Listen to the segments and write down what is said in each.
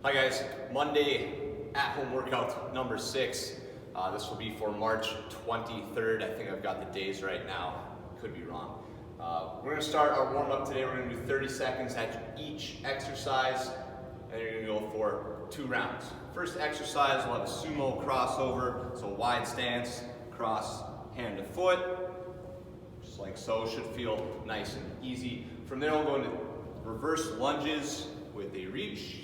Hi guys, Monday at-home workout number 6. This will be for March 23rd. I think I've got the days right now. Could be wrong. We're going to start our warm-up today. We're going to do 30 seconds at each exercise, and you're going to go for 2 rounds. First exercise, we'll have a sumo crossover, so wide stance, cross hand to foot, just like so. Should feel nice and easy. From there, we'll go into reverse lunges with a reach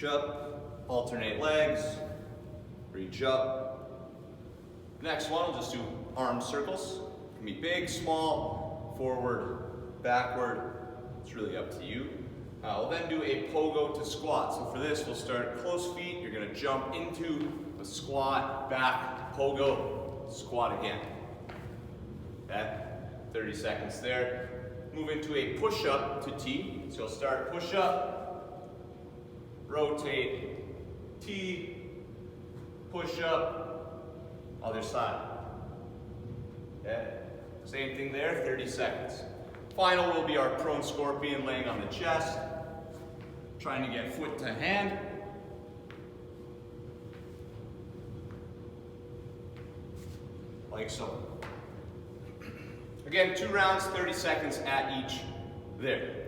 up, alternate legs, reach up. Next one, we'll just do arm circles. It can be big, small, forward, backward. It's really up to you. We'll then do a pogo to squat. So for this, we'll start close feet. You're gonna jump into a squat, back, pogo, squat again. Okay, 30 seconds there. Move into a push-up to T. So you'll start push-up, rotate, T, push up, other side. Okay, same thing there, 30 seconds. Final will be our prone scorpion, laying on the chest, trying to get foot to hand. Like so. Again, 2 rounds, 30 seconds at each there.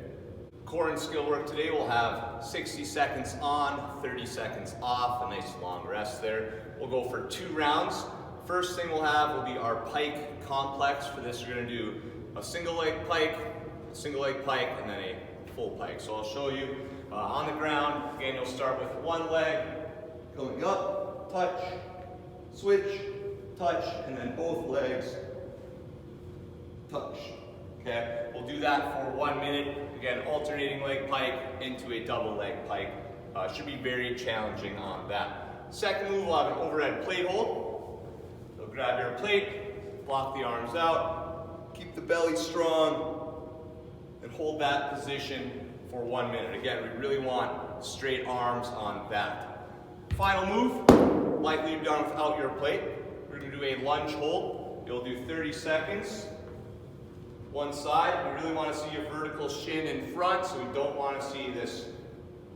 Core and skill work today, we'll have 60 seconds on, 30 seconds off, a nice long rest there. We'll go for 2 rounds. First thing we'll have will be our pike complex. For this, you're gonna do a single leg pike, and then a full pike. So I'll show you on the ground. Again, you'll start with one leg, going up, touch, switch, touch, and then both legs, touch. Okay, we'll do that for 1 minute. Again, alternating leg pike into a double leg pike. Should be very challenging on that. Second move, we'll have an overhead plate hold. So grab your plate, block the arms out, keep the belly strong, and hold that position for 1 minute. Again, we really want straight arms on that. Final move, likely you've done without your plate. We're gonna do a lunge hold. You'll do 30 seconds. One side, we really want to see your vertical shin in front, so we don't want to see this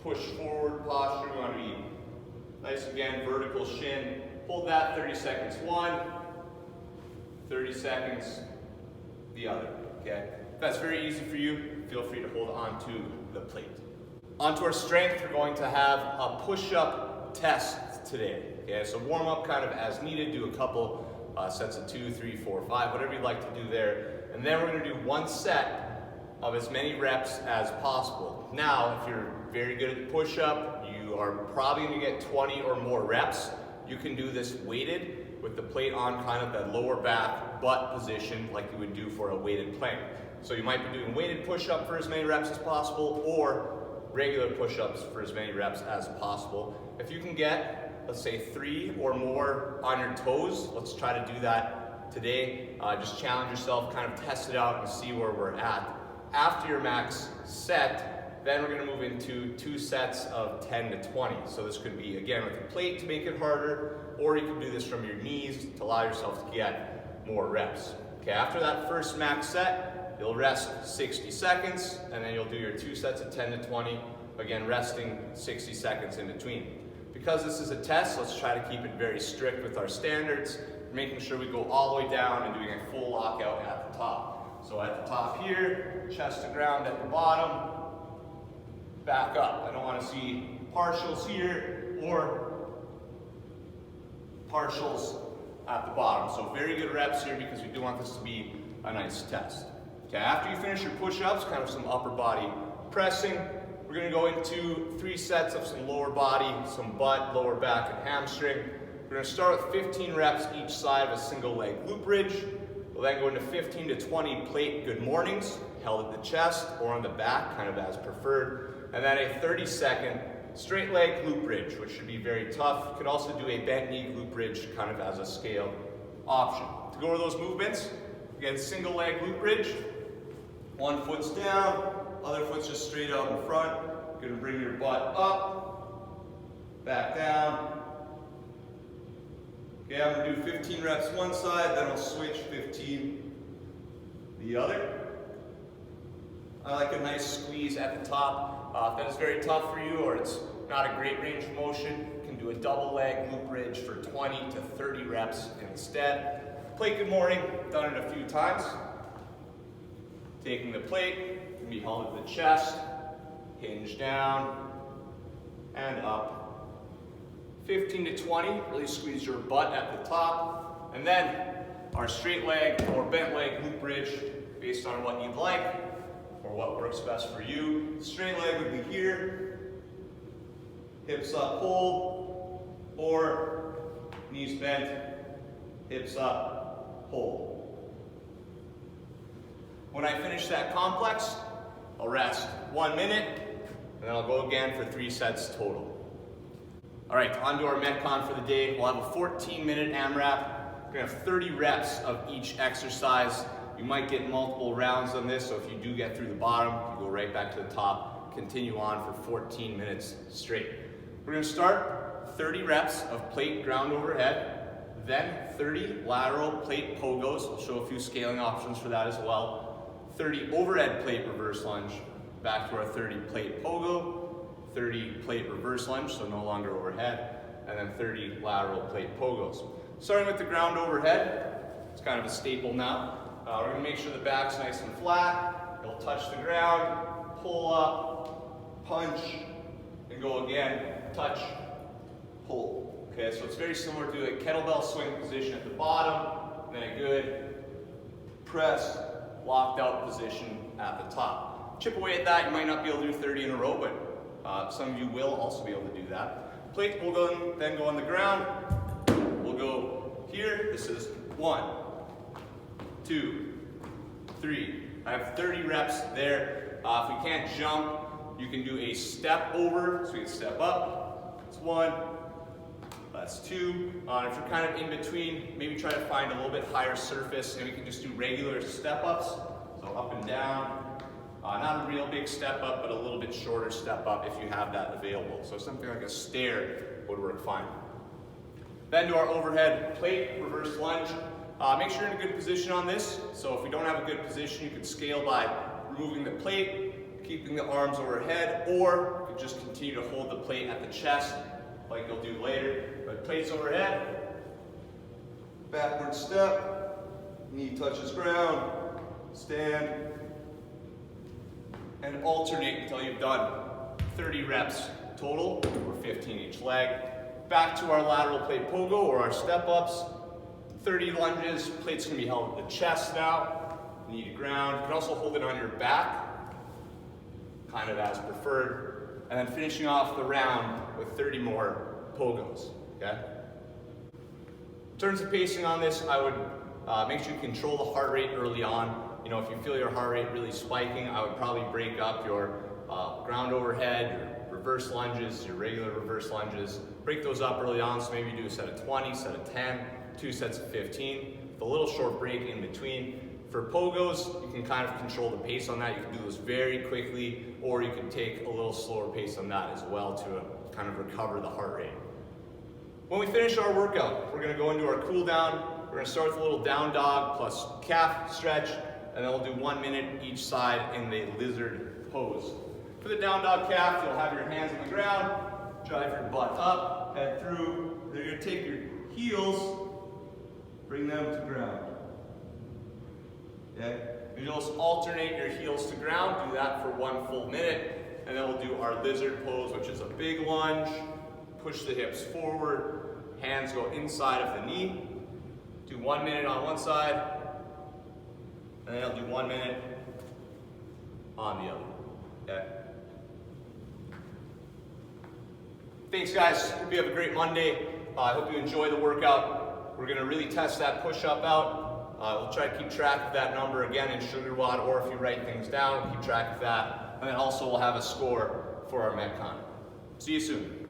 push forward posture. We want to be nice again, vertical shin. Hold that 30 seconds one, 30 seconds the other, okay? If that's very easy for you, feel free to hold on to the plate. Onto our strength, we're going to have a push-up test today, okay? So warm up kind of as needed, do a couple sets of 2, 3, 4, 5, whatever you'd like to do there. And then we're going to do 1 set of as many reps as possible. Now, if you're very good at push-up, you are probably going to get 20 or more reps. You can do this weighted with the plate on kind of that lower back butt position like you would do for a weighted plank. So you might be doing weighted push-up for as many reps as possible, or regular push-ups for as many reps as possible. If you can get, let's say, 3 or more on your toes, let's try to do that today. Just challenge yourself, kind of test it out and see where we're at. After your max set, then we're gonna move into 2 sets of 10 to 20. So this could be, again, with a plate to make it harder, or you can do this from your knees to allow yourself to get more reps. Okay, after that first max set, you'll rest 60 seconds, and then you'll do your 2 sets of 10 to 20, again, resting 60 seconds in between. Because this is a test, let's try to keep it very strict with our standards, making sure we go all the way down and doing a full lockout at the top. So at the top here, chest to ground at the bottom, back up. I don't want to see partials here or partials at the bottom. So very good reps here because we do want this to be a nice test. Okay, after you finish your push-ups, kind of some upper body pressing, we're going to go into 3 sets of some lower body, some butt, lower back, and hamstring. We're going to start with 15 reps each side of a single leg glute bridge. We'll then go into 15 to 20 plate good mornings, held at the chest or on the back, kind of as preferred. And then a 30-second straight leg glute bridge, which should be very tough. You could also do a bent knee glute bridge kind of as a scale option. To go over those movements, again, single leg glute bridge. One foot's down, other foot's just straight out in front. You're going to bring your butt up, back down. Okay, I'm going to do 15 reps one side, then I'll switch 15 the other. I like a nice squeeze at the top. If that is very tough for you or it's not a great range of motion, you can do a double leg glute bridge for 20 to 30 reps instead. Plate good morning, done it a few times. Taking the plate, can be held at the chest, hinge down, and up. 15 to 20, really squeeze your butt at the top. And then our straight leg or bent leg glute bridge, based on what you'd like or what works best for you. Straight leg would be here, hips up, hold, or knees bent, hips up, hold. When I finish that complex, I'll rest 1 minute, and then I'll go again for 3 sets total. All right, on to our Metcon for the day. We'll have a 14-minute AMRAP. We're gonna have 30 reps of each exercise. You might get multiple rounds on this, so if you do get through the bottom, you go right back to the top, continue on for 14 minutes straight. We're gonna start 30 reps of plate ground overhead, then 30 lateral plate pogos. I'll show a few scaling options for that as well. 30 overhead plate reverse lunge, back to our 30 plate pogo, 30 plate reverse lunge, so no longer overhead, and then 30 lateral plate pogos. Starting with the ground overhead, it's kind of a staple now. We're gonna make sure the back's nice and flat. It'll touch the ground, pull up, punch, and go again, touch, pull. Okay, so it's very similar to a kettlebell swing position at the bottom, and then a good press, locked out position at the top. Chip away at that. You might not be able to do 30 in a row, but some of you will also be able to do that. Plate will then go on the ground. We'll go here. This is 1, 2, 3. I have 30 reps there. If we can't jump, you can do a step over. So you can step up. That's 1. That's 2. If you're kind of in between, maybe try to find a little bit higher surface, and we can just do regular step-ups. So up and down. Not a real big step up, but a little bit shorter step up if you have that available. So something like a stair would work fine. Then to our overhead plate reverse lunge. Make sure you're in a good position on this. So if we don't have a good position, you can scale by removing the plate, keeping the arms overhead, or you could just continue to hold the plate at the chest, like you'll do later. But plates overhead, backward step, knee touches ground, stand, and alternate until you've done 30 reps total, or 15 each leg. Back to our lateral plate pogo or our step-ups. 30 lunges, plates can be held at the chest now, knee to ground. You can also hold it on your back, kind of as preferred. And then finishing off the round with 30 more pogos, okay? In terms of pacing on this, I would make sure you control the heart rate early on. You know, if you feel your heart rate really spiking, I would probably break up your ground overhead, your reverse lunges, your regular reverse lunges. Break those up early on, so maybe you do a set of 20, set of 10, 2 sets of 15, with a little short break in between. For pogos, you can kind of control the pace on that. You can do those very quickly, or you can take a little slower pace on that as well to kind of recover the heart rate. When we finish our workout, we're gonna go into our cool down. We're gonna start with a little down dog plus calf stretch, and then we'll do 1 minute each side in the lizard pose. For the down dog calf, you'll have your hands on the ground, drive your butt up, head through. Then you're gonna take your heels, bring them to ground. Okay? You'll just alternate your heels to ground, do that for 1 full minute, and then we'll do our lizard pose, which is a big lunge, push the hips forward, hands go inside of the knee. Do 1 minute on one side, and then I'll do 1 minute on the other, okay? Thanks guys, hope you have a great Monday. I hope you enjoy the workout. We're gonna really test that push-up out. We'll try to keep track of that number again in sugar watt, or if you write things down, keep track of that. And then also we'll have a score for our Metcon. See you soon.